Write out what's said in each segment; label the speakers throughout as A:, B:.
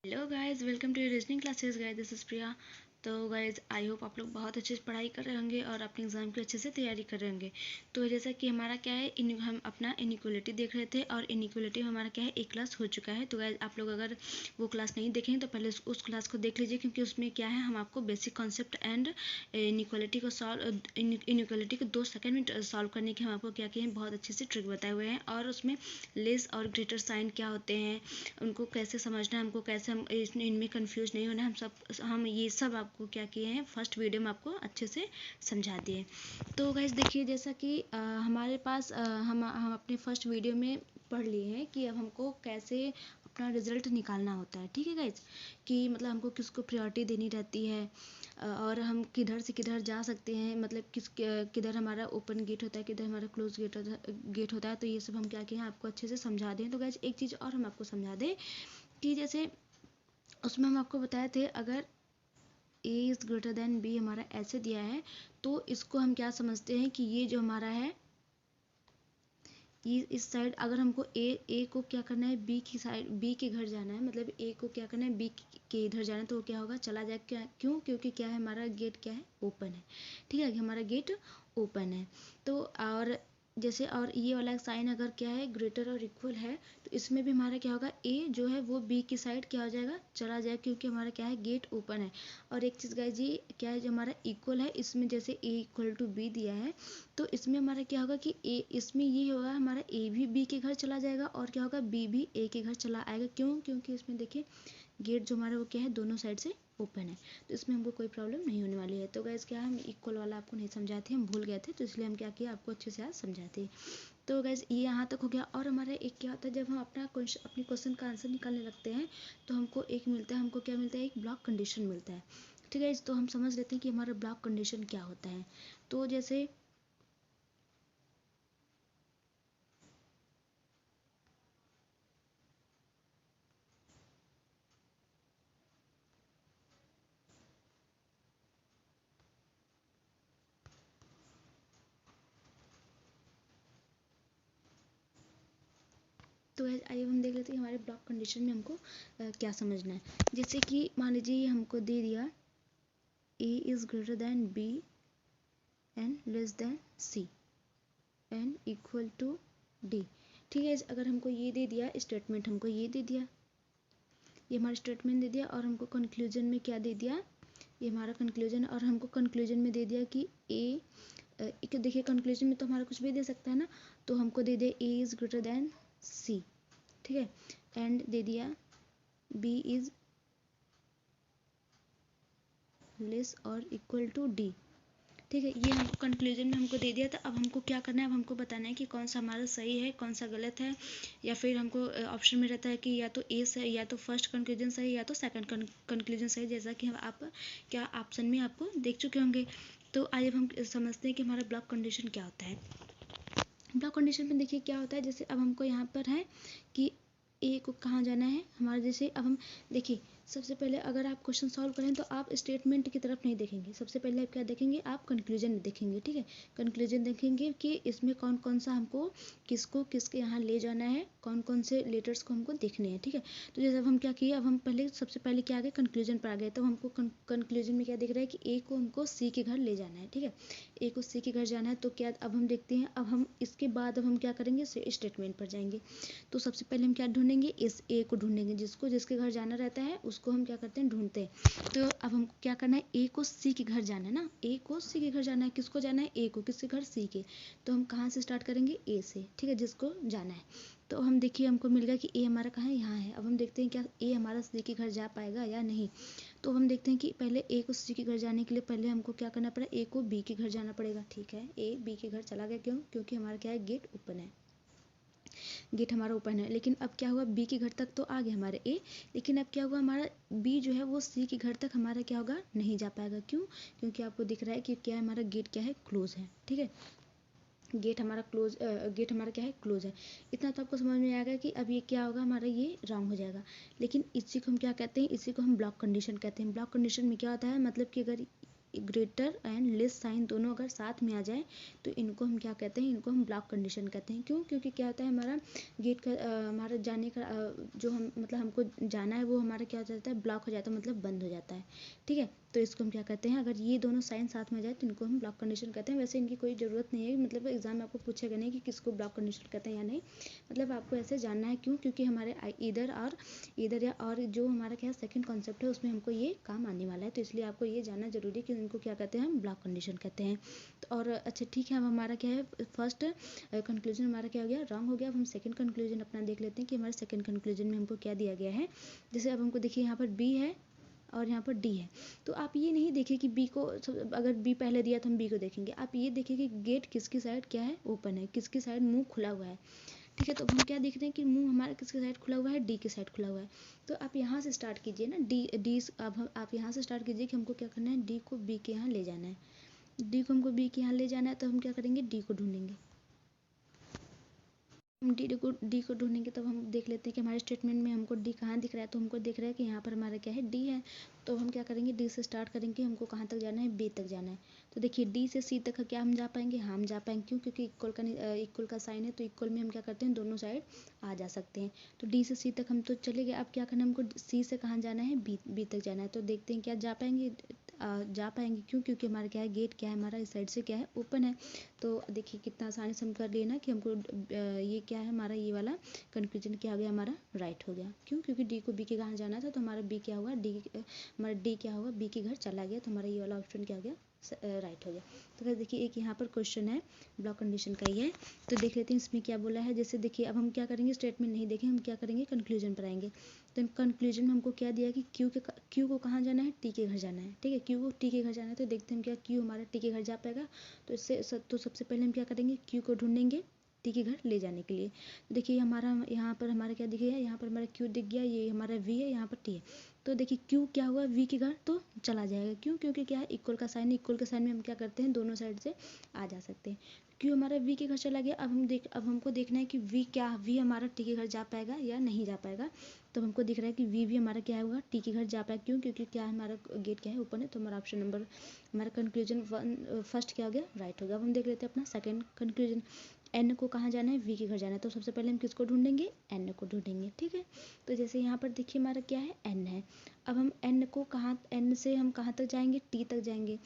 A: Hello guys, welcome to your reasoning classes. Guys, this is Priya. तो guys, I hope आप लोग बहुत अच्छे से पढ़ाई कर रहे होंगे और अपने एग्जाम की अच्छे से तैयारी कर रहे होंगे। तो जैसा कि हमारा क्या है, हम अपना इनइक्वलिटी देख रहे थे और इनइक्वलिटी में हमारा क्या है, एक क्लास हो चुका है। तो गाइस, आप लोग अगर वो क्लास नहीं देखेंगे तो पहले उस क्लास को देख लीजिए, क्योंकि उसमें क्या है, हम आपको बेसिक कॉन्सेप्ट एंड इनइक्वलिटी को 2 सेकंड में सॉल्व करने के हम आपको क्या किए हैं, बहुत अच्छे से ट्रिक बताए हुए हैं। और उसमें लेस और ग्रेटर साइन क्या होते हैं, उनको कैसे समझना है, हमको कैसे हम इनमें कंफ्यूज नहीं होना, हम ये सब आपको क्या किए हैं, फर्स्ट वीडियो में आपको अच्छे से समझा दिए। तो गाइस देखिए, जैसा कि हमारे पास हम अपने फर्स्ट वीडियो में पढ़ लिए हैं कि अब हमको कैसे अपना रिजल्ट निकालना होता है। ठीक है गाइज, कि मतलब हमको किसको प्रायोरिटी देनी रहती है और हम किधर से किधर जा सकते हैं, मतलब किधर हमारा ओपन गेट होता है, किधर हमारा क्लोज गेट होता है। तो ये सब हम क्या किए हैं, आपको अच्छे से समझा दें। तो गाइज एक चीज़ और हम आपको समझा दें कि जैसे उसमें हम आपको बताए थे, अगर a is greater than b हमारा ऐसे दिया है, तो इसको हम क्या समझते हैं कि ये जो हमारा है, ये इस साइड अगर हमको a को क्या करना है, b की साइड, b के घर जाना है, मतलब a को क्या करना है, b के इधर जाना है, तो क्या होगा, चला जाए। क्यों? क्योंकि क्या है, हमारा गेट क्या है, ओपन है। ठीक है, हमारा गेट ओपन है। तो और जैसे, और ये वाला साइन अगर क्या है, ग्रेटर और इक्वल है, तो इसमें भी हमारा क्या होगा, a जो है वो b की साइड क्या हो जाएगा, चला जाएगा, क्योंकि हमारा क्या है, गेट ओपन है। और एक चीज़ गाइस जी, क्या है, जो हमारा इक्वल है, इसमें जैसे a इक्वल टू b दिया है, तो इसमें हमारा क्या होगा कि इसमें ये होगा, हमारा a भी b के घर चला जाएगा और क्या होगा, b भी a के घर चला आएगा। क्यों? क्योंकि इसमें देखिए गेट जो हमारा वो क्या है, दोनों साइड से ओपन है, तो इसमें हमको कोई प्रॉब्लम नहीं होने वाली है। तो गैस क्या है, हम इक्वल वाला आपको नहीं समझाए थे, हम भूल गए थे, तो इसलिए हम क्या किया, आपको अच्छे से आज समझाते। तो गैस ये यहाँ तक हो गया। और हमारा एक क्या होता है, जब हम अपने क्वेश्चन का आंसर निकालने लगते हैं, तो हमको एक मिलता है, हमको क्या मिलता है, एक ब्लॉक कंडीशन मिलता है। ठीक है, तो हम समझ लेते हैं कि हमारा ब्लॉक कंडीशन क्या होता है। तो जैसे तो आइए हम देख लेते हैं हमारे ब्लॉक कंडीशन में हमको क्या समझना है। जैसे कि मान लीजिए हमको दे दिया a is greater than b and less than c and equal to d। ठीक है, अगर हमको ये दे दिया स्टेटमेंट, हमको ये दे दिया, ये हमारा स्टेटमेंट दे दिया, और हमको कंक्लूजन में क्या दे दिया, ये हमारा कंक्लूजन, और हमको कंक्लूजन में दे दिया कि देखिए कंक्लूजन में तो हमारा कुछ भी दे सकता है ना, तो हमको दे दिया a is greater then c। ठीक है, एंड दे दिया b इज लेस और इक्वल टू d। ठीक है, ये हमको कंक्लूजन में हमको दे दिया था। अब हमको क्या करना है, अब हमको बताना है कि कौन सा हमारा सही है, कौन सा गलत है, या फिर हमको ऑप्शन में रहता है कि या तो ए सही, या तो फर्स्ट कंक्लूजन सही, या तो सेकंड कंक्लूजन सही, जैसा कि हम आप क्या ऑप्शन में आपको देख चुके होंगे। तो आइए अब हम समझते हैं कि हमारा ब्लॉक कंडीशन क्या होता है। ब्लॉक कंडीशन में देखिए क्या होता है, जैसे अब हमको यहाँ पर है कि ए को कहाँ जाना है हमारा, जैसे अब हम देखिए, सबसे पहले अगर आप क्वेश्चन सॉल्व करें तो आप स्टेटमेंट की तरफ नहीं देखेंगे, सबसे पहले आप क्या देखेंगे, आप कंक्लूजन देखेंगे। ठीक है, कंक्लूजन देखेंगे कि इसमें कौन कौन सा हमको किसको किसके यहाँ ले जाना है, कौन कौन से लेटर्स को हमको देखने हैं। ठीक है, तो जैसे अब हम क्या किए, अब हम पहले सबसे पहले क्या आ गए, कंक्लूजन पर आ गए। तो हमको कंक्लूजन में क्या दिख रहा है कि ए को हमको सी के घर ले जाना है। ठीक है, ए को सी के घर जाना है, तो क्या अब हम देखते हैं, अब हम इसके बाद अब हम क्या करेंगे, स्टेटमेंट पर जाएंगे। तो सबसे पहले हम क्या ढूंढेंगे, इस ए को ढूंढेंगे, जिसको जिसके घर जाना रहता है उसको हम क्या करते हैं, ढूंढते हैं। तो अब हमको क्या करना है, ए को सी के घर जाना है ना, ए को सी के घर जाना है, किसको जाना है, ए को, किसके घर, सी के। तो हम कहाँ से स्टार्ट करेंगे, ए से। ठीक है, जिसको जाना है। तो हम देखिए हमको मिल गया कि ए हमारा कहाँ है, यहाँ है। अब हम देखते हैं क्या ए हमारा सी के घर जा पाएगा या नहीं। तो हम देखते हैं कि पहले ए को सी के घर जाने के लिए पहले हमको क्या करना पड़ा, ए को बी के घर जाना पड़ेगा। ठीक है, ए बी के घर चला गया, क्यों? क्योंकि हमारा क्या है, गेट ओपन है, गेट हमारा ओपन है। लेकिन अब क्या हुआ, बी के घर तक तो आ गया हमारे ए, लेकिन अब क्या हुआ, हमारा बी जो है वो सी के घर तक हमारा क्या होगा, नहीं जा पाएगा। क्यों? क्योंकि आपको दिख रहा है कि क्या है, हमारा गेट क्या है, क्लोज है। ठीक है, गेट हमारा गेट हमारा क्या है, क्लोज है। इतना तो आपको समझ में आएगा कि अब ये क्या होगा, हमारा ये रॉन्ग हो जाएगा। लेकिन इसी को हम क्या कहते हैं, इसी को हम ब्लॉक कंडीशन कहते हैं। ब्लॉक कंडीशन में क्या होता है, मतलब कि अगर ग्रेटर एंड लेस साइन दोनों अगर साथ में आ जाए तो इनको हम क्या कहते हैं, इनको हम ब्लॉक कंडीशन कहते हैं। क्यों? क्योंकि क्या होता है हमारा गेट का हमारा जाने का जो हम मतलब हमको जाना है वो हमारा क्या हो जाता है, ब्लॉक हो जाता है, मतलब बंद हो जाता है। ठीक है, तो इसको हम क्या कहते हैं, अगर ये दोनों साइन साथ में आ जाए तो इनको हम ब्लॉक कंडीशन कहते हैं। वैसे इनकी कोई ज़रूरत नहीं है, मतलब एग्जाम में आपको पूछेगा नहीं कि किसको ब्लॉक कंडीशन कहते हैं या नहीं, मतलब आपको ऐसे जानना है। क्यों? क्योंकि हमारे इधर या और जो हमारा क्या सेकंड कॉन्सेप्ट है उसमें हमको ये काम आने वाला है, तो इसलिए आपको ये जानना जरूरी है कि इनको क्या कहते हैं, हम ब्लॉक कंडीशन कहते हैं। तो और अच्छा ठीक है, अब हमारा क्या है, फर्स्ट कंक्लूजन हमारा क्या हो गया, रॉन्ग हो गया। अब हम सेकंड कंक्लूजन अपना देख लेते हैं कि हमारे सेकंड कंक्लूजन में हमको क्या दिया गया है। जैसे अब हमको देखिए यहाँ पर बी है और यहाँ पर डी है, तो आप ये नहीं देखिए कि बी को अगर बी पहले दिया तो हम बी को देखेंगे, आप ये देखिए कि गेट किसकी साइड क्या है, ओपन है, किसकी साइड मुंह खुला हुआ है। ठीक है, तो हम क्या देख रहे हैं कि मुंह हमारा किसकी साइड खुला हुआ है, डी की साइड खुला हुआ है। तो आप यहाँ से स्टार्ट कीजिए ना, डी अब आप यहाँ से स्टार्ट कीजिए कि हमको क्या करना है, डी को बी के यहाँ ले जाना है। डी को हमको बी के यहाँ ले जाना है, तो हम क्या करेंगे, डी को ढूंढेंगे। हम डी को ढूंढेंगे तब हम देख लेते हैं कि हमारे स्टेटमेंट में हमको डी कहाँ दिख रहा है, तो हमको दिख रहा है कि यहाँ पर हमारा क्या है, डी है। तो हम क्या करेंगे, डी से स्टार्ट करेंगे, हमको कहाँ तक जाना है, बी तक जाना है। तो देखिए डी से सी तक क्या हम जा पाएंगे, हाँ हम जा पाएंगे। क्यों? क्योंकि इक्वल का साइन है, तो इक्वल में हम क्या करते हैं, दोनों साइड आ जा सकते हैं। तो डी से सी तक हम तो चले गए, अब क्या करना है, हमको सी से कहाँ जाना है, बी तक जाना है। तो देखते हैं क्या जा पाएंगे, जा पाएंगे। क्यों? क्योंकि हमारा क्या है, गेट क्या है, हमारा इस साइड से क्या है, ओपन है। तो देखिए कितना आसानी से हम कर लिए ना कि हमको ये क्या है, हमारा ये वाला कंक्लूजन क्या हो गया, हमारा राइट हो गया। क्यों? क्योंकि डी को बी के कहाँ जाना था, तो हमारा बी क्या हुआ, हमारा डी क्या हुआ, बी के घर चला गया, तो हमारा ये वाला ऑप्शन क्या हो गया, राइट हो गया। तो फिर देखिए एक यहाँ पर क्वेश्चन है, ब्लॉक कंडीशन का ही है, तो देख लेते हैं इसमें क्या बोला है। जैसे देखिए अब हम क्या करेंगे, स्टेटमेंट नहीं देखेंगे, हम क्या करेंगे, कंक्लूजन पर आएंगे। तो कंक्लूजन में हमको क्या दिया कि क्यू को कहाँ जाना है, टी के घर जाना है। ठीक है, क्यू को टी के घर जाना है, तो देखते हैं क्या क्यू हमारा टी के घर जा पाएगा। तो तो सबसे पहले हम क्या करेंगे, क्यू को ढूंढेंगे टी के घर ले जाने के लिए। देखिए हमारा यहाँ पर हमारा क्या दिख गया, यहाँ पर हमारा क्यू दिख गया, ये हमारा वी है, यहाँ पर टी है। तो देखिए क्यू क्या हुआ, वी के घर तो चला जाएगा। क्यों? क्योंकि क्या है, इक्वल का साइन है, इक्वल के साइन में हम क्या करते हैं, दोनों साइड से आ जा सकते हैं। क्यू हमारा वी के घर चला गया। अब हमको देखना है कि वी हमारा टी के घर जा पाएगा या नहीं जा पाएगा। तो हमको दिख रहा है कि वी भी हमारा क्या होगा, टी के घर जा पाएगा। क्यों? क्योंकि क्या है, हमारा गेट क्या है, ओपन है। तो हमारा ऑप्शन नंबर, हमारा कंक्लूजन फर्स्ट क्या हो गया, राइट हो गया। अब हम देख लेते हैं अपना सेकंड कंक्लूजन। एन को कहाँ जाना है, वी के घर जाना है। तो सबसे पहले हम किसको ढूंढेंगे, एन को ढूंढेंगे। ठीक है, तो जैसे यहाँ पर देखिए हमारा क्या है, एन है। अब हम एन से हम कहाँ तक जाएंगे, टी तक जाएंगे।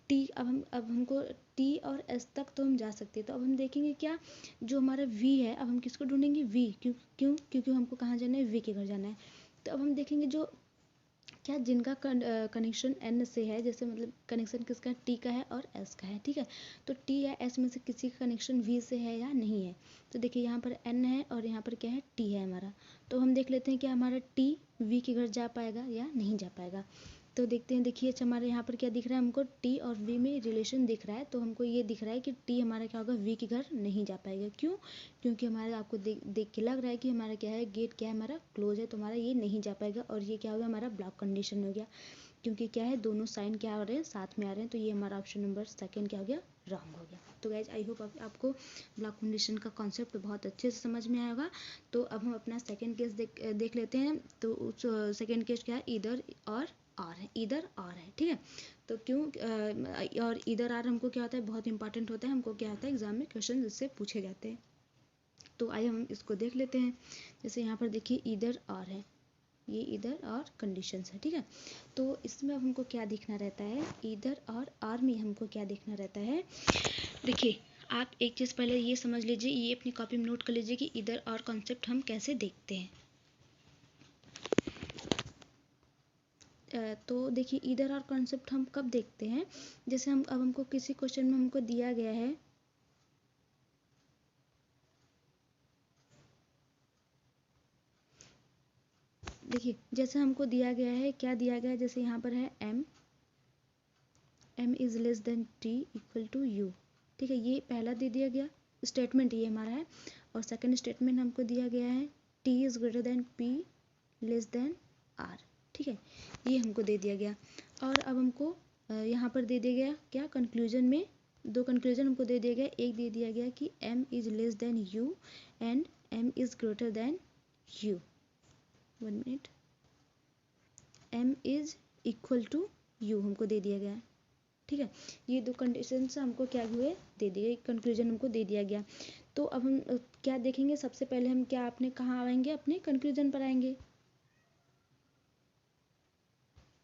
A: टी अब हमको टी और एस तक तो हम जा सकते हैं। तो अब हम देखेंगे क्या, जो हमारा वी है, अब हम किसको ढूंढेंगे, वी। क्यों? क्योंकि हमको कहाँ जाना है, वी के घर जाना है। तो अब हम देखेंगे जो क्या जिनका कनेक्शन एन से है, जैसे मतलब कनेक्शन किसका, टी का है और एस का है। ठीक है, तो टी या एस में से किसी का कनेक्शन वी से है या नहीं है। तो देखिए यहाँ पर एन है और यहाँ पर क्या है, टी है हमारा। तो हम देख लेते हैं कि हमारा टी वी के घर जा पाएगा या नहीं जा पाएगा। तो देखते हैं, देखिए अच्छा हमारे यहाँ पर क्या दिख रहा है, हमको टी और वी में रिलेशन दिख रहा है। तो हमको ये दिख रहा है कि टी हमारा क्या होगा, वी के घर नहीं जा पाएगा। क्यों? क्योंकि हमारा आपको देख के लग रहा है कि हमारा क्या है, गेट क्या है, हमारा क्लोज है, तो हमारा ये नहीं जा पाएगा। और ये क्या हो गया, हमारा ब्लॉक कंडीशन हो गया। क्योंकि क्या है, दोनों साइन क्या हो रहे हैं, साथ में आ रहे हैं। तो ये हमारा ऑप्शन नंबर सेकंड क्या हो गया, रॉन्ग हो गया। तो गाइज आई होप आपको ब्लॉक कंडीशन का कॉन्सेप्ट बहुत अच्छे से समझ में आया होगा। तो अब हम अपना सेकंड केस देख लेते हैं। तो उस सेकंड केस क्या है, इधर और आर है, इधर आर है। ठीक है, तो क्यों और इधर आर हमको क्या होता है, बहुत इंपॉर्टेंट होता है। हमको क्या होता है, एग्जाम में क्वेश्चन इससे पूछे जाते हैं। तो आइए हम इसको देख लेते हैं। जैसे यहाँ पर देखिए इधर आर है, ये इधर और कंडीशंस है। ठीक है, तो इसमें अब हमको क्या देखना रहता है, इधर और आर में हमको क्या देखना रहता है। देखिए आप एक चीज़ पहले ये समझ लीजिए, ये अपनी कॉपी में नोट कर लीजिए कि इधर और कॉन्सेप्ट हम कैसे देखते हैं। तो देखिए इधर और कॉन्सेप्ट हम कब देखते हैं, जैसे अब हमको किसी क्वेश्चन में हमको दिया गया है, देखिए जैसे हमको दिया गया है, क्या दिया गया है, जैसे यहाँ पर है m is less than t equal to u। ठीक है, ये पहला दे दिया गया स्टेटमेंट, ये हमारा है। और सेकंड स्टेटमेंट हमको दिया गया है t is greater then p less than r। ठीक है, ये हमको दे दिया गया। और अब हमको यहाँ पर दे दिया गया क्या, कंक्लूजन में दो कंक्लूजन हमको दे दिया गया। एक दे दिया गया कि m is less than u and m is greater than u। 1 minute, m is equal to u हमको दे दिया गया है। ठीक है, ये दो कंडीशन से हमको क्या हुए दे दिए, कंक्लूजन हमको दे दिया गया। तो अब हम क्या देखेंगे, सबसे पहले हम क्या अपने कहाँ आएंगे, अपने कंक्लूजन पर आएंगे।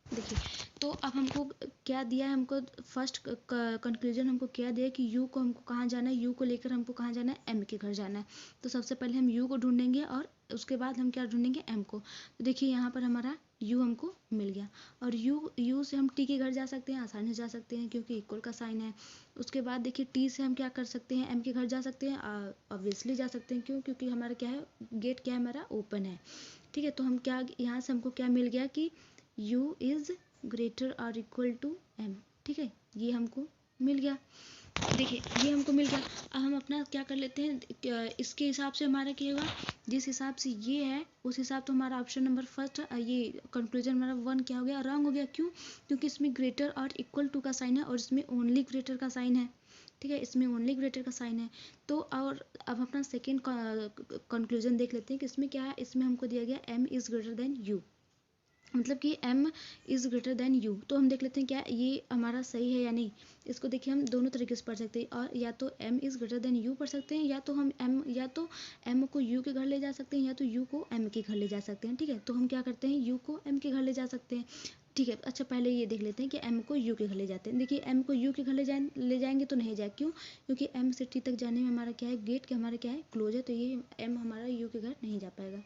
A: देखिए, तो अब हमको क्या दिया है, हमको फर्स्ट कंक्लूजन हमको क्या दिया कि यू को हमको कहाँ जाना है, यू को लेकर हमको कहाँ जाना है, एम के घर जाना है। तो सबसे पहले हम यू को ढूंढेंगे और उसके बाद हम क्या ढूंढेंगे, एम को। तो देखिए यहाँ पर हमारा यू हमको मिल गया, और यू से हम टी के घर जा सकते हैं, आसानी से जा सकते हैं क्योंकि इक्वल का साइन है। उसके बाद देखिए टी से हम क्या कर सकते हैं, एम के घर जा सकते हैं, ऑब्वियसली जा सकते हैं, क्यों, क्योंकि हमारा क्या है, गेट क्या है, हमारा ओपन है। ठीक है, तो हम क्या, यहाँ से हमको क्या मिल गया कि u इज ग्रेटर और इक्वल टू m। ठीक है, ये हमको मिल गया। देखिए ये हमको मिल गया। अब हम अपना क्या कर लेते हैं, इसके हिसाब से हमारा क्या होगा, जिस हिसाब से ये है उस हिसाब तो हमारा ऑप्शन नंबर फर्स्ट, ये कंक्लूजन हमारा 1 क्या हो गया, रॉन्ग हो गया। क्यों, क्योंकि इसमें ग्रेटर और इक्वल टू का साइन है और इसमें ओनली ग्रेटर का साइन है। ठीक है, इसमें ओनली ग्रेटर का साइन है। तो और अब अपना सेकेंड कंक्लूजन देख लेते हैं कि इसमें क्या है, इसमें हमको दिया गया m is greater than u, मतलब कि m is greater than u। तो हम देख लेते हैं क्या ये हमारा सही है या नहीं। इसको देखिए हम दोनों तरीके से पढ़ सकते हैं, और या तो m is greater than u पढ़ सकते हैं, या तो हम m को u के घर ले जा सकते हैं, या तो u को m के घर ले जा सकते हैं। ठीक है, तो हम क्या करते हैं, u को m के घर ले जा सकते हैं। ठीक है, अच्छा पहले ये देख लेते हैं कि m को u के घर ले जाते हैं। देखिए m को u के घर ले जाएंगे तो नहीं जाए, क्यों, क्योंकि m से t तक जाने में हमारा क्या है, गेट के हमारा क्या है, क्लोज है, तो ये m हमारा u के घर नहीं जा पाएगा।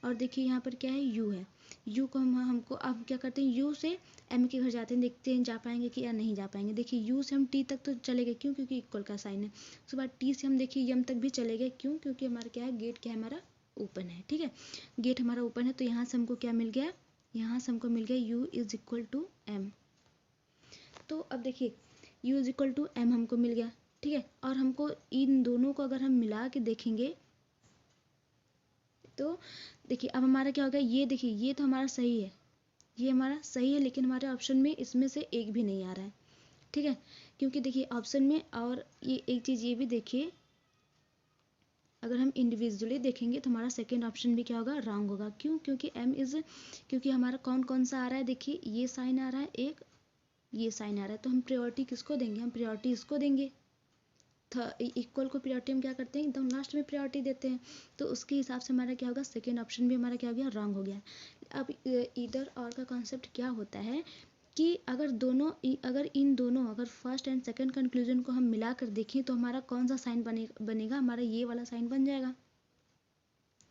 A: और देखिए यहाँ पर क्या है, u है, u को हमको अब क्या करते हैं, u से m के घर जाते हैं, देखते हैं जा पाएंगे कि या नहीं जा पाएंगे। देखिए u से हम t तक तो चले गए, क्यों, क्योंकि इक्वल का साइन है। उसके बाद t से हम देखिए m तक भी चले गए, क्यों, क्योंकि हमारा क्या है, गेट क्या है, हमारा ओपन है। ठीक है, गेट हमारा ओपन है, तो यहाँ से हमको क्या मिल गया, यहाँ से हमको मिल गया u is equal to m। तो अब देखिए u is equal to m हमको मिल गया। ठीक है, और हमको इन दोनों को अगर हम मिला के देखेंगे तो देखिए अब हमारा क्या होगा, ये देखिए ये तो हमारा सही है, ये हमारा सही है, लेकिन हमारे ऑप्शन में इसमें से एक भी नहीं आ रहा है। ठीक है, क्योंकि देखिए ऑप्शन में, और ये एक चीज़ ये भी देखिए, अगर हम इंडिविजुअली देखेंगे तो हमारा सेकंड ऑप्शन भी क्या होगा, रॉन्ग होगा। क्यों, क्योंकि m इज, क्योंकि हमारा कौन कौन सा आ रहा है, देखिए ये साइन आ रहा है, एक ये साइन आ रहा है, तो हम प्रायोरिटी किसको देंगे, हम प्रायोरिटी इसको देंगे। इक्वल को प्रायोरिटी हम क्या करते हैं, एकदम लास्ट में प्रायोरिटी देते हैं। तो उसके हिसाब से हमारा क्या होगा, सेकेंड ऑप्शन भी हमारा क्या हो गया, रॉन्ग हो गया। अब इधर और का कॉन्सेप्ट क्या होता है कि अगर इन दोनों, अगर फर्स्ट एंड सेकंड कंक्लूजन को हम मिलाकर देखें तो हमारा कौन सा साइन बनेगा, हमारा ये वाला साइन बन जाएगा।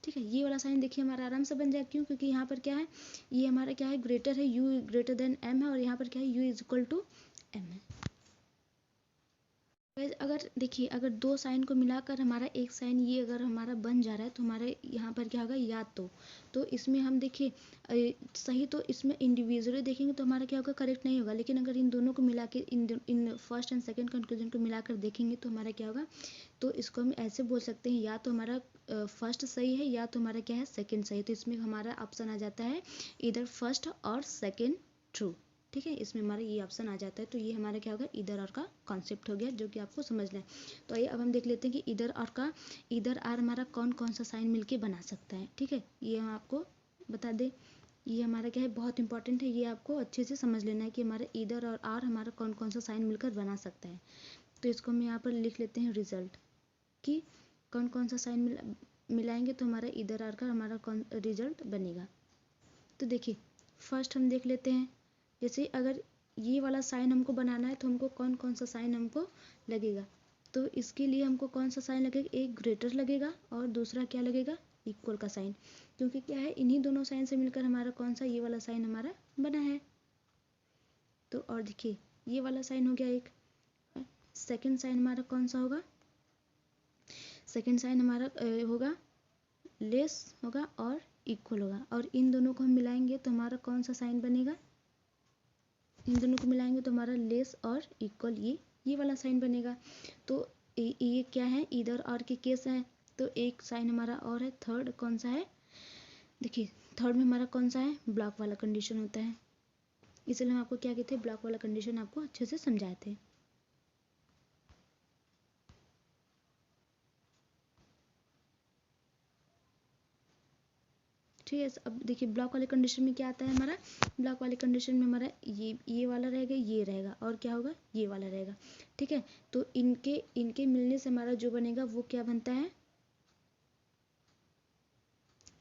A: ठीक है, ये वाला साइन देखिए हमारा आराम से बन जाएगा। क्यों, क्योंकि यहाँ पर क्या है, ये हमारा क्या है, ग्रेटर है, u ग्रेटर देन m है, और यहाँ पर क्या है, u is equal to m है। अगर देखिए, अगर दो साइन को मिलाकर हमारा एक साइन ये अगर हमारा बन जा रहा है, तो हमारे यहाँ पर क्या होगा, या तो इसमें हम देखिए सही, तो इसमें इंडिविजुअली देखेंगे तो हमारा क्या होगा, करेक्ट नहीं होगा। लेकिन अगर इन दोनों को मिला के in first and second conclusion को मिलाकर देखेंगे तो हमारा क्या होगा, तो इसको हम ऐसे बोल सकते हैं, या तो हमारा फर्स्ट सही है, या तो हमारा क्या है, सेकेंड सही है। तो इसमें हमारा ऑप्शन आ जाता है इधर फर्स्ट और सेकेंड ट्रू। ठीक है, इसमें हमारा ये ऑप्शन आ जाता है। तो ये हमारा क्या होगा, इधर और का कॉन्सेप्ट हो गया, जो कि आपको समझना है। तो आइए अब हम देख लेते हैं कि इधर और हमारा कौन कौन सा साइन मिलके बना सकता है। ठीक है, ये हम आपको बता दें, ये हमारा क्या है, बहुत इंपॉर्टेंट है, ये आपको अच्छे से समझ लेना है कि हमारा इधर और आर हमारा कौन कौन सा साइन मिलकर बना सकता है। तो इसको हम यहाँ पर लिख लेते हैं रिजल्ट, कि कौन कौन सा साइन मिलाएंगे तो हमारा इधर आर का हमारा कौन रिजल्ट बनेगा। तो देखिए फर्स्ट हम देख लेते हैं, जैसे अगर ये वाला साइन हमको बनाना है तो हमको कौन कौन सा साइन हमको लगेगा। तो इसके लिए हमको कौन सा साइन लगेगा, एक ग्रेटर लगेगा और दूसरा क्या लगेगा, इक्वल का साइन। क्योंकि क्या है, इन्हीं दोनों साइन से मिलकर हमारा कौन सा, ये वाला साइन हमारा बना है। तो और देखिए ये वाला साइन हो गया एक। सेकंड साइन हमारा कौन सा होगा, सेकंड साइन हमारा होगा लेस होगा और इक्वल होगा, और इन दोनों को हम मिलाएंगे तो हमारा कौन सा साइन बनेगा, इन दोनों को मिलाएंगे तो हमारा लेस और इक्वल, ये वाला साइन बनेगा। तो ये क्या है, इधर और के केस है, तो एक साइन हमारा और है, थर्ड कौन सा है, देखिए थर्ड में हमारा कौन सा है, ब्लॉक वाला कंडीशन होता है। इसलिए हम आपको क्या कहते हैं, ब्लॉक वाला कंडीशन आपको अच्छे से समझाए थे। ठीक है। अब देखिए ब्लॉक वाले कंडीशन में क्या आता है हमारा, ब्लॉक वाले कंडीशन में हमारा ये वाला रहेगा, ये रहेगा, और क्या होगा, ये वाला रहेगा। ठीक है, तो इनके मिलने से हमारा जो बनेगा वो क्या बनता है,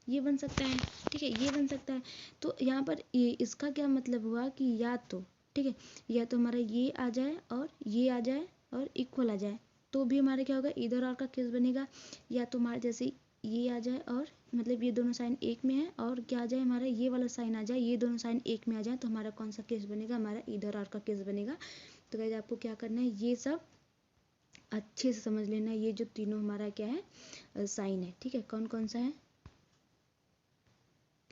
A: ये बन सकता है। ठीक है, ये बन सकता है। तो यहाँ पर इसका क्या मतलब हुआ कि या तो, ठीक है, या तो हमारा ये आ जाए और ये आ जाए और इक्वल आ जाए, तो भी हमारे क्या होगा, इधर और का केस बनेगा। या तो हमारे जैसे ये आ जाए और मतलब ये दोनों साइन एक में है, और क्या आ जाए हमारा, ये वाला साइन आ जाए, ये दोनों साइन एक में आ जाए, तो हमारा कौन सा केस बनेगा, हमारा इधर और का केस बनेगा। तो गाइस आपको क्या करना है, ये सब अच्छे से समझ लेना है। ये जो तीनों हमारा क्या है, साइन है। ठीक है, कौन कौन सा है,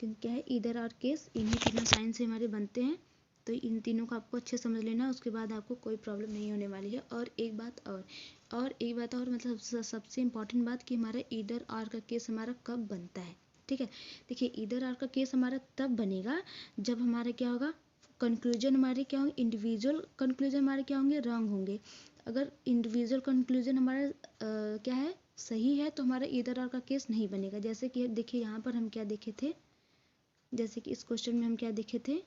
A: क्योंकि क्या है, इधर और केस इन्हीं तीनों साइन से हमारे बनते हैं। तो इन तीनों को आपको अच्छे समझ लेना है, उसके बाद आपको कोई प्रॉब्लम नहीं होने वाली है। और एक बात और मतलब सबसे इम्पॉर्टेंट बात कि हमारा इधर और का केस हमारा कब बनता है। ठीक है, देखिए इधर और का केस हमारा तब बनेगा जब हमारा क्या होगा, कंक्लूजन हमारे क्या होंगे, इंडिविजुअल कंक्लूजन हमारे क्या होंगे, रॉन्ग होंगे। अगर इंडिविजुअल कंक्लूजन हमारा क्या है, सही है, तो हमारा इधर और का केस नहीं बनेगा। जैसे कि देखिए यहाँ पर हम क्या देखे थे, जैसे कि इस क्वेश्चन में हम क्या देखे थे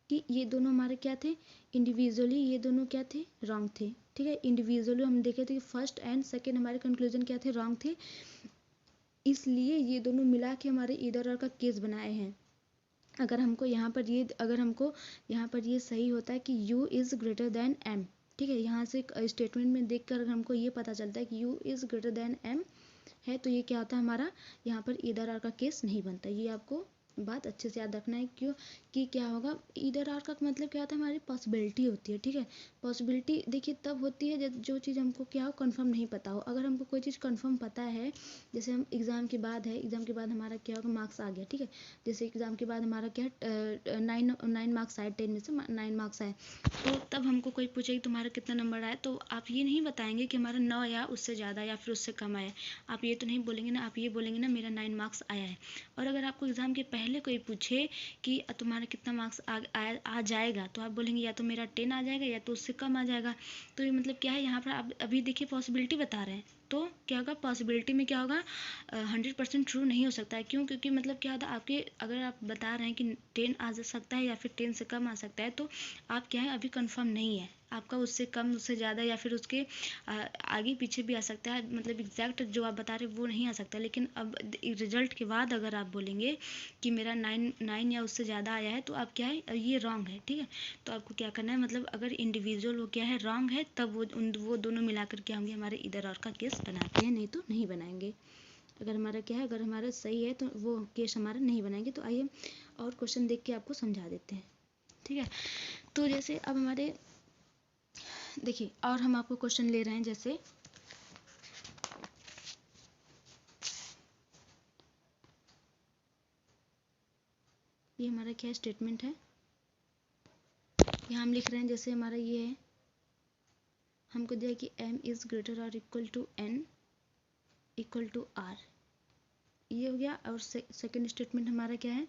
A: कि ये दोनों हमारे क्या थे, इंडिविजुअली ये दोनों क्या थे, रॉन्ग थे। ठीक है, इंडिविजुअली हम देखे थे कि फर्स्ट एंड सेकंड हमारे कंक्लूजन क्या थे, रॉन्ग थे, इसलिए ये दोनों मिला के हमारे इधर और का केस बनाए हैं। अगर हमको यहाँ पर ये सही होता है कि u is greater than m, ठीक है, यहाँ से स्टेटमेंट में देखकर हमको ये पता चलता है कि u is greater than m है, तो ये क्या होता है हमारा, यहाँ पर इधर आर का केस नहीं बनता। ये आपको बात अच्छे से याद रखना है, क्यों कि क्या होगा, इधर आर का मतलब क्या होता है, हमारी पॉसिबिलिटी होती है। ठीक है, पॉसिबिलिटी देखिए तब होती है जब जो चीज़ हमको क्या हो, कंफर्म नहीं पता हो। अगर हमको कोई चीज़ कंफर्म पता है, जैसे हम एग्ज़ाम के बाद है, एग्ज़ाम के बाद हमारा क्या होगा, मार्क्स आ गया। ठीक है, जैसे एग्ज़ाम के बाद हमारा क्या है, 9 मार्क्स आए, 10 में से 9 मार्क्स आए, तो तब हमको कोई पूछे कि तुम्हारा कितना नंबर आया, तो आप ये नहीं बताएंगे कि हमारा 9 या उससे ज़्यादा या फिर उससे कम आया। आप ये तो नहीं बोलेंगे ना, आप ये बोलेंगे ना मेरा 9 मार्क्स आया है। और अगर आपको एग्ज़ाम के पहले कोई पूछे कि तुम्हारा कितना मार्क्स आ जाएगा, तो आप बोलेंगे या तो मेरा 10 आ जाएगा या तो उससे कम आ जाएगा। तो ये मतलब क्या है, यहाँ पर आप अभी देखिए पॉसिबिलिटी बता रहे हैं, तो क्या होगा, पॉसिबिलिटी में क्या होगा, 100% ट्रू नहीं हो सकता है। क्यों, क्योंकि मतलब क्या होता है, आपके अगर आप बता रहे हैं कि 10 आ जा सकता है या फिर 10 से कम आ सकता है, तो आप क्या है, अभी कंफर्म नहीं है, आपका उससे कम उससे ज़्यादा या फिर उसके आगे पीछे भी आ सकता है। मतलब एग्जैक्ट जो आप बता रहे हैं वो नहीं आ सकता। लेकिन अब रिजल्ट के बाद अगर आप बोलेंगे कि मेरा 9 या उससे ज़्यादा आया है, तो आप क्या है, ये रॉन्ग है। ठीक है, तो आपको क्या करना है, मतलब अगर इंडिविजुअल वो क्या है, रॉन्ग है, तब वो दोनों मिलाकर क्या होंगे, हमारे इधर और का केस बनाते हैं, नहीं तो नहीं बनाएंगे। अगर हमारा क्या है, अगर हमारा सही है तो वो केस हमारा नहीं बनाएंगे। तो आइए और क्वेश्चन देख के आपको समझा देते हैं। ठीक है, तो जैसे अब हमारे देखिए, और हम आपको क्वेश्चन ले रहे हैं, जैसे ये हमारा क्या स्टेटमेंट है, यहाँ हम लिख रहे हैं, जैसे हमारा ये है, हमको दिया कि m इज ग्रेटर और equal to n equal to r, ये हो गया। और सेकेंड स्टेटमेंट हमारा क्या है,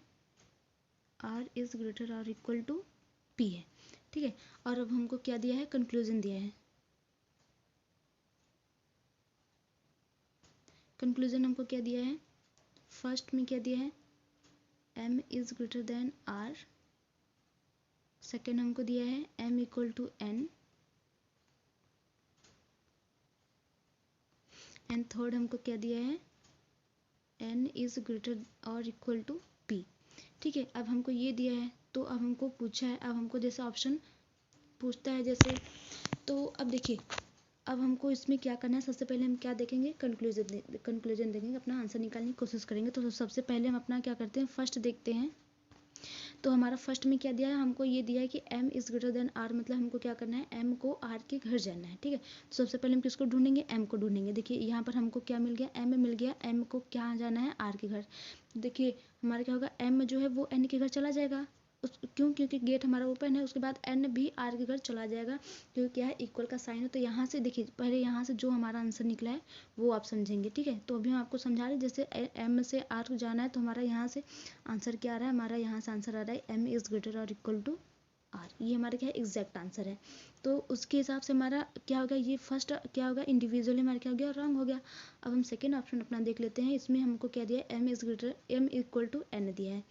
A: r इज ग्रेटर और इक्वल टू p है। ठीक है, और अब हमको क्या दिया है, कंक्लूजन दिया है। कंक्लूजन हमको क्या दिया है, फर्स्ट में क्या दिया है, m is greater than r, second हमको दिया है m equal to n, and third हमको क्या दिया है, n इज ग्रेटर और इक्वल टू p। ठीक है, अब हमको ये दिया है, तो अब हमको पूछा है, अब हमको जैसे ऑप्शन पूछता है जैसे, तो अब देखिए, अब हमको इसमें क्या करना है, सबसे पहले हम क्या देखेंगे, कंक्लूजन देखेंगे, अपना आंसर निकालने की कोशिश करेंगे। तो सबसे पहले हम अपना क्या करते हैं, फर्स्ट देखते हैं। तो हमारा फर्स्ट में क्या दिया है, हमको ये दिया है कि m is greater than r, मतलब हमको क्या करना है, m को r के घर जाना है। ठीक है, तो सबसे पहले हम किसको ढूंढेंगे, m को ढूंढेंगे। देखिए यहाँ पर हमको क्या मिल गया, m मिल गया, m को क्या जाना है, r के घर। देखिए हमारा क्या होगा, m जो है वो n के घर चला जाएगा, क्योंकि गेट हमारा ओपन है, उसके बाद n भी r के घर चला जाएगा, क्योंकि क्या है, इक्वल का साइन है। तो यहाँ से देखिए, पहले यहाँ से जो हमारा आंसर निकला है वो आप समझेंगे। ठीक है, तो अभी हम आपको समझा रहे हैं, जैसे m से r को जाना है, तो हमारा यहाँ से आंसर क्या आ रहा है, हमारा यहाँ से आंसर आ रहा है m इज ग्रेटर और इक्वल टू आर, ये हमारा क्या है एग्जैक्ट आंसर है। तो उसके हिसाब से हमारा क्या होगा, ये फर्स्ट क्या होगा इंडिविजुअली हमारा क्या हो गया, रॉन्ग हो गया। अब हम सेकेंड ऑप्शन अपना देख लेते हैं। इसमें हमको क्या दिया है, m इक्वल टू n दिया है।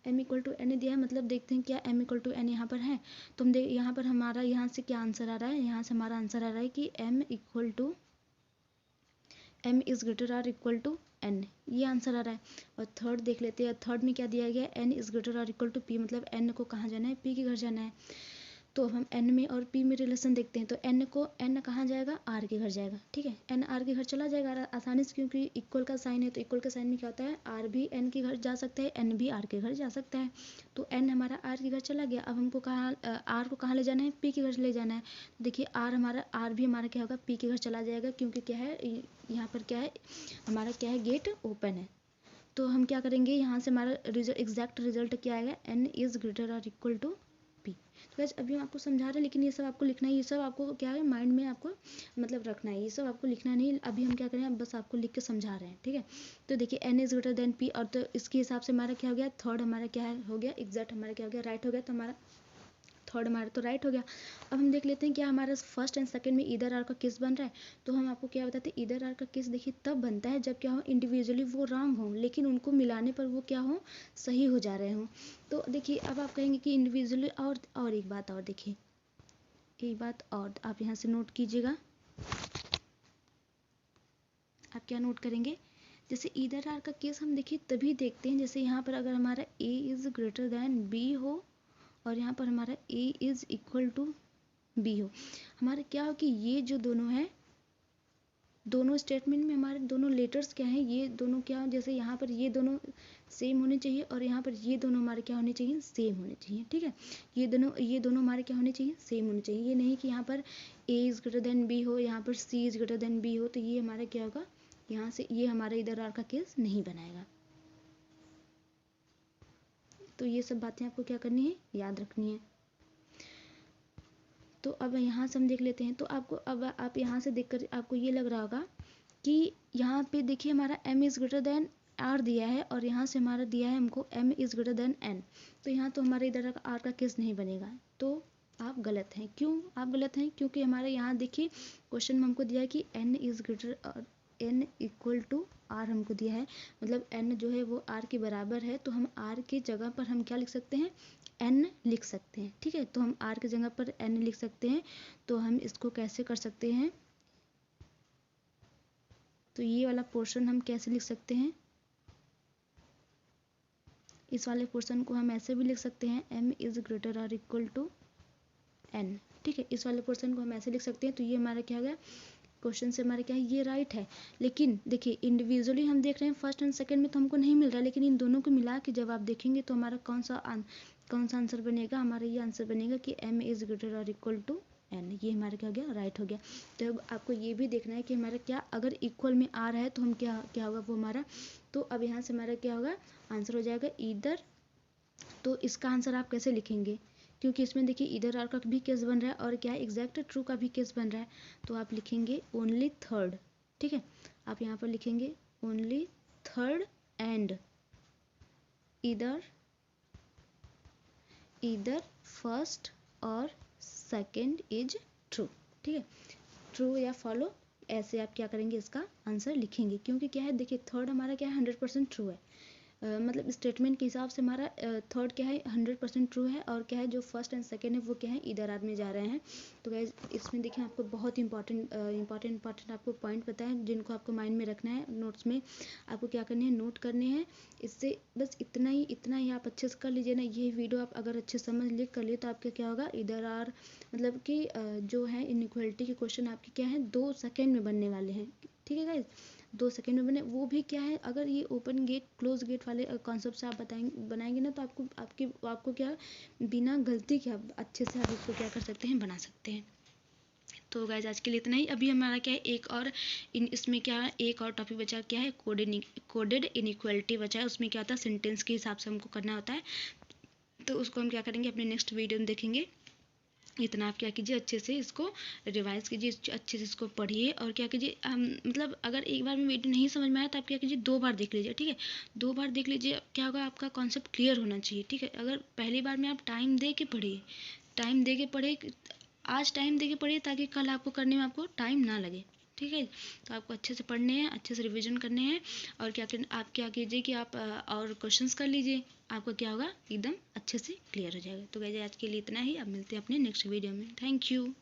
A: m इक्वल टू n दिया है, मतलब देखते हैं क्या m इक्वल टू n यहाँ पर है। तो हम देख यहाँ पर हमारा यहाँ से क्या आंसर आ रहा है, यहाँ से हमारा आंसर आ रहा है कि m is greater or equal to n, ये आंसर आ रहा है। और थर्ड देख लेते हैं, थर्ड में क्या दिया गया है, n is greater or equal to p, मतलब n को कहाँ जाना है, p के घर जाना है। तो अब हम n में और p में रिलेशन देखते हैं। तो n कहाँ जाएगा, r के घर जाएगा, ठीक है। n r के घर चला जाएगा आसानी से, क्योंकि इक्वल का साइन है। तो इक्वल का साइन में क्या होता है, r भी n के घर जा सकता है, n भी r के घर जा सकता है। तो n हमारा r के घर चला गया। अब हमको कहाँ r को कहाँ ले जाना है, p के घर ले जाना है। तो देखिए r भी हमारा क्या होगा, p के घर चला जाएगा, क्योंकि क्या है यहाँ पर क्या है हमारा क्या है, गेट ओपन है। तो हम क्या करेंगे, यहाँ से हमारा एग्जैक्ट रिजल्ट क्या आएगा, n इज ग्रेटर और इक्वल टू p। तो गाइस अभी हम आपको समझा रहे हैं, लेकिन ये सब आपको लिखना है, ये सब आपको क्या है माइंड में आपको मतलब रखना है, ये सब आपको लिखना नहीं। अभी हम क्या करें, बस आपको लिख के समझा रहे हैं, ठीक है। तो देखिए n is greater then p, और तो इसके हिसाब से हमारा क्या हो गया, थर्ड हमारा क्या है हो गया एग्जैक्ट, हमारा क्या हो गया राइट हो गया। तो हमारा थर्ड हमारा तो राइट हो गया। अब हम देख लेते हैं क्या हमारा फर्स्ट एंड सेकंड में ईदर आर का केस बन रहा है। तो हम आपको क्या बताते हैं, ईदर आर का केस देखिए तब बनता है जब क्या हो, इंडिविजुअली वो रॉन्ग हो, लेकिन उनको मिलाने पर वो क्या हो, सही हो जा रहे हों। तो देखिए अब आप कहेंगे कि इंडिविजुअली, और एक बात और देखिए, एक बात और आप यहाँ से नोट कीजिएगा। आप क्या नोट करेंगे, जैसे ईदर आर का केस हम देखिए तभी देखते हैं, जैसे यहाँ पर अगर हमारा a is greater than b हो, और यहाँ पर हमारा a is equal to b हो। हमारे क्या हो कि ये जो दोनों है, दोनों स्टेटमेंट में हमारे दोनों लेटर्स क्या हैं, ये दोनों क्या हो, जैसे यहाँ पर ये दोनों सेम होने चाहिए, और यहाँ पर ये दोनों हमारे क्या होने चाहिए, सेम होने चाहिए, ठीक है। ये दोनों हमारे क्या होने चाहिए, सेम होने चाहिए। ये नहीं कि यहाँ पर a is greater than b हो, यहाँ पर c is greater than b हो, तो ये हमारा क्या होगा, यहाँ से ये हमारा इधर आर का केस नहीं बनाएगा। तो ये सब बातें आपको क्या करनी है, याद रखनी है। तो अब यहाँ से हम देख लेते हैं। तो आपको अब आप यहाँ से देखकर आपको ये लग रहा होगा कि यहाँ पे देखिए हमारा m is greater than r दिया है, और यहाँ से हमारा दिया है हमको m is greater then n। तो यहाँ तो हमारे इधर r का केस नहीं बनेगा। तो आप गलत हैं। क्यों आप गलत हैं, क्योंकि हमारे यहाँ देखिए क्वेश्चन में हमको दिया है कि n is greater n equal to r हमको दिया है, मतलब n जो है वो r के बराबर है। तो हम r की जगह पर हम क्या लिख सकते हैं, n लिख सकते हैं, ठीक है। तो हम r की जगह पर n लिख सकते हैं। तो हम इसको कैसे कर सकते हैं, तो ये वाला पोर्शन हम कैसे लिख सकते हैं, इस वाले पोर्शन को हम ऐसे भी लिख सकते हैं, m is greater or equal to n, ठीक है। इस वाले पोर्शन को हम ऐसे लिख सकते हैं। तो ये हमारा क्या हो गया, क्वेश्चन से हमारे क्या है, ये राइट है। लेकिन देखिए इंडिविजुअली हम देख रहे हैं फर्स्ट एंड सेकंड में तो हमको नहीं मिल रहा है, लेकिन इन दोनों को मिला के जब आप देखेंगे तो हमारा कौन सा आंसर बनेगा, हमारा ये आंसर बनेगा कि m इज ग्रेटर और इक्वल टू n। ये हमारा क्या हो गया, राइट हो गया। तो अब आपको ये भी देखना है कि हमारा क्या, अगर इक्वल में आ रहा है तो हम क्या होगा वो हमारा। तो अब यहाँ से हमारा क्या होगा, आंसर हो जाएगा ईदर। तो इसका आंसर आप कैसे लिखेंगे, क्योंकि इसमें देखिए इधर आर का भी केस बन रहा है, और क्या है एग्जैक्ट ट्रू का भी केस बन रहा है। तो आप लिखेंगे ओनली थर्ड, ठीक है। आप यहाँ पर लिखेंगे ओनली थर्ड एंड इधर फर्स्ट और सेकंड इज ट्रू, ठीक है। ट्रू या फॉलो, ऐसे आप क्या करेंगे, इसका आंसर लिखेंगे। क्योंकि क्या है देखिए थर्ड हमारा क्या है 100% ट्रू है, मतलब स्टेटमेंट के हिसाब से हमारा थर्ड क्या है 100% ट्रू है, और क्या है जो फर्स्ट एंड सेकंड है वो क्या है इधर आर में जा रहे हैं। तो गाइस इसमें देखिए आपको बहुत इंपॉर्टेंट आपको पॉइंट पता है, जिनको आपको माइंड में रखना है। नोट्स में आपको क्या करने हैं, नोट करने हैं। इससे बस इतना ही आप अच्छे से कर लीजिए ना। ये वीडियो आप अगर अच्छे समझ लिख कर लिए तो आपका क्या होगा, इधर आर मतलब कि जो है इनइक्वालिटी के क्वेश्चन आपके क्या है 2 सेकेंड में बनने वाले हैं, ठीक है गाइस। 2 सेकेंड में बने, वो भी क्या है, अगर ये ओपन गेट क्लोज गेट वाले कॉन्सेप्ट से आप बनाएंगे ना, तो आपको क्या बिना गलती के आप अच्छे से आप इसको क्या कर सकते हैं, बना सकते हैं। तो गाइज आज के लिए इतना ही। अभी हमारा क्या है एक और इसमें क्या है, एक और टॉपिक बचा क्या है, कोडेड इनइक्वालिटी बचा है। उसमें क्या होता है, सेंटेंस के हिसाब से हमको करना होता है। तो उसको हम क्या करेंगे, अपने नेक्स्ट वीडियो में देखेंगे। इतना आप क्या कीजिए, अच्छे से इसको रिवाइज कीजिए, अच्छे से इसको पढ़िए, और क्या कीजिए मतलब अगर एक बार में वीडियो नहीं समझ में आया तो आप क्या कीजिए 2 बार देख लीजिए, ठीक है। 2 बार देख लीजिए, क्या होगा आपका कॉन्सेप्ट क्लियर होना चाहिए, ठीक है। अगर पहली बार में आप टाइम दे के पढ़िए टाइम दे के पढ़े, आज टाइम दे के पढ़िए ताकि कल आपको करने में आपको टाइम ना लगे। ठीक है, तो आपको अच्छे से पढ़ने हैं, अच्छे से रिवीजन करने हैं। और आप क्या कीजिए कि आप और क्वेश्चंस कर लीजिए, आपका क्या होगा एकदम अच्छे से क्लियर हो जाएगा। तो गाइस आज के लिए इतना ही, अब मिलते हैं अपने नेक्स्ट वीडियो में। Thank you.